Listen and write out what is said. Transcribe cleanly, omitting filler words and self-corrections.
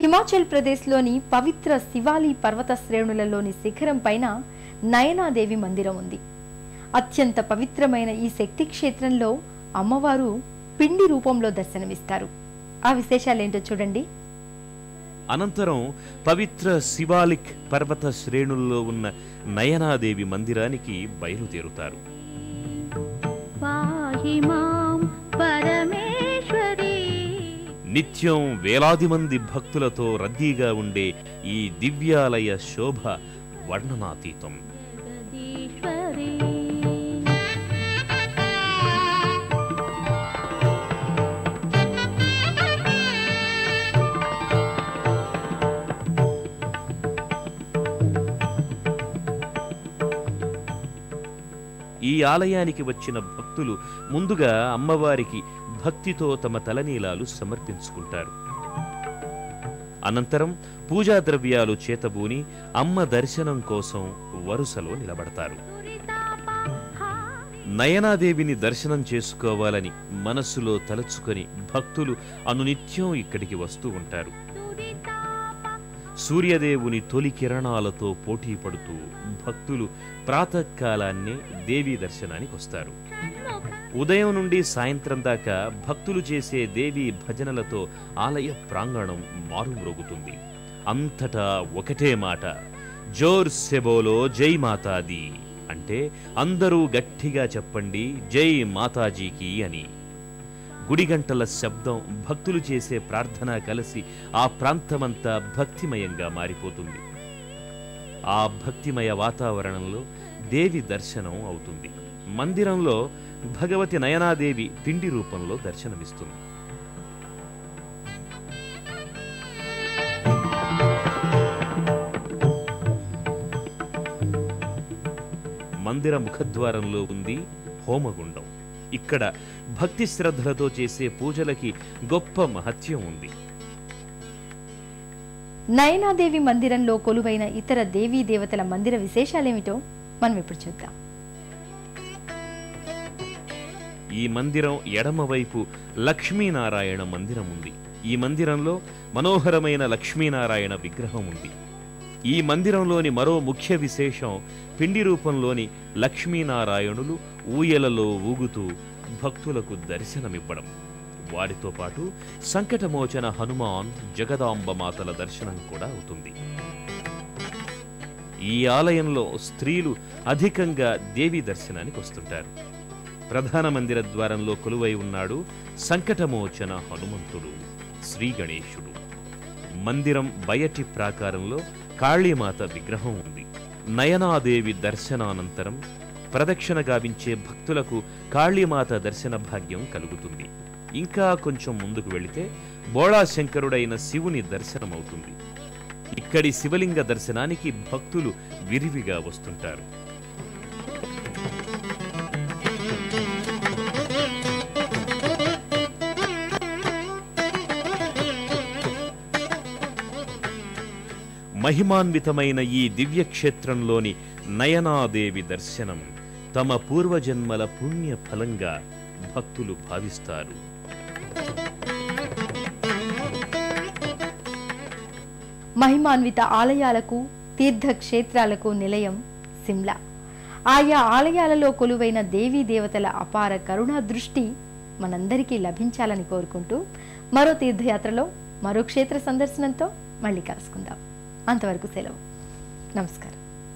హిమాచల్ ప్రదేశ్లోని పవిత్ర శివాలి పర్వత శ్రేణులలోని శిఖరం పైన నయనాదేవి మందిరం ఉంది. అత్యంత పవిత్రమైన ఈ శక్తి క్షేత్రంలో అమ్మవారు పిండి రూపంలో దర్శనమిస్తారు. ఆ విశేషాలేంటో చూడండి. అనంతరం పవిత్ర శివాలిక్ పర్వత శ్రేణుల్లో ఉన్న నయనాదేవి మందిరానికి బయలుదేరుతారు. నిత్యం వేలాది మంది భక్తులతో రద్దీగా ఉండే ఈ దివ్యాలయ శోభ వర్ణనాతీతం. ఈ ఆలయానికి వచ్చిన భక్తులు ముందుగా అమ్మవారికి భక్తితో తమ తలనీలాలు సమర్పించుకుంటారు. అనంతరం పూజా ద్రవ్యాలు చేతబూని అమ్మ దర్శనం కోసం వరుసలో నిలబడతారు. నయనాదేవిని దర్శనం చేసుకోవాలని మనస్సులో తలచుకొని భక్తులు అనునిత్యం ఇక్కడికి వస్తూ ఉంటారు. సూర్యదేవుని తొలి కిరణాలతో పోటీ పడుతూ భక్తులు ప్రాతకాలాన్నే దేవీ దర్శనానికి వస్తారు. ఉదయం నుండి సాయంత్రం దాకా భక్తులు చేసే దేవీ భజనలతో ఆలయ ప్రాంగణం మారుమ్రోగుతుంది. అంతటా ఒకటే మాట, జోర్ సే బోలో జై మాతాది, అంటే అందరూ గట్టిగా చెప్పండి జై మాతాజీకి అని. గుడిగంటల శబ్దం, భక్తులు చేసే ప్రార్థన కలిసి ఆ ప్రాంతమంతా భక్తిమయంగా మారిపోతుంది. ఆ భక్తిమయ వాతావరణంలో దేవి దర్శనం అవుతుంది. మందిరంలో భగవతి నయనాదేవి పిండి రూపంలో దర్శనమిస్తుంది. మందిర ముఖద్వారంలో ఉంది హోమగుండం. ఇక్కడ భక్తి శ్రద్ధలతో చేసే పూజలకి గొప్ప మహత్యం ఉంది. నయనాదేవి మందిరంలో కొలువైన ఇతర దేవీ దేవతల మందిర విశేషాలేమిటో మనం ఇప్పుడు చూద్దాం. ఈ మందిరం ఎడమవైపు లక్ష్మీనారాయణ మందిరం ఉంది. ఈ మందిరంలో మనోహరమైన లక్ష్మీనారాయణ విగ్రహం ఉంది. ఈ మందిరంలోని మరో ముఖ్య విశేషం పిండి రూపంలోని లక్ష్మీనారాయణులు ఊయలలో ఊగుతూ భక్తులకు దర్శనమివ్వడం. వారితో పాటు సంకటమోచన హనుమాన్, జగదాంబ మాతల దర్శనం కూడా అవుతుంది. ఈ ఆలయంలో స్త్రీలు అధికంగా దేవి దర్శనానికి వస్తుంటారు. ప్రధాన మందిర ద్వారంలో కొలువై ఉన్నాడు సంకటమోచన హనుమంతుడు, శ్రీ గణేశుడు. మందిరం బయటి ప్రాకారంలో కాళీమాత విగ్రహం ఉంది. నయనాదేవి దర్శనానంతరం ప్రదక్షిణ గావించే భక్తులకు కాళీమాత దర్శన భాగ్యం కలుగుతుంది. ఇంకా కొంచెం ముందుకు వెళితే బోళాశంకరుడైన శివుని దర్శనమవుతుంది. ఇక్కడి శివలింగ దర్శనానికి భక్తులు విరివిగా వస్తుంటారు. మహిమాన్వితమైన ఈ దివ్యక్షేత్రంలోని నయనాదేవి దర్శనం తమ పూర్వజన్మల పుణ్య ఫలంగా భక్తులు భావిస్తారు. మహిమాన్విత ఆలయాలకు, తీర్థక్షేత్రాలకు నిలయం సిమ్లా. ఆయా ఆలయాలలో కొలువైన దేవీ దేవతల అపార కరుణా దృష్టి మనందరికీ లభించాలని కోరుకుంటూ మరో తీర్థయాత్రలో, మరో క్షేత్ర సందర్శనంతో మళ్ళీ కలుసుకుందాం. అంతవరకు సెలవు. నమస్కారం.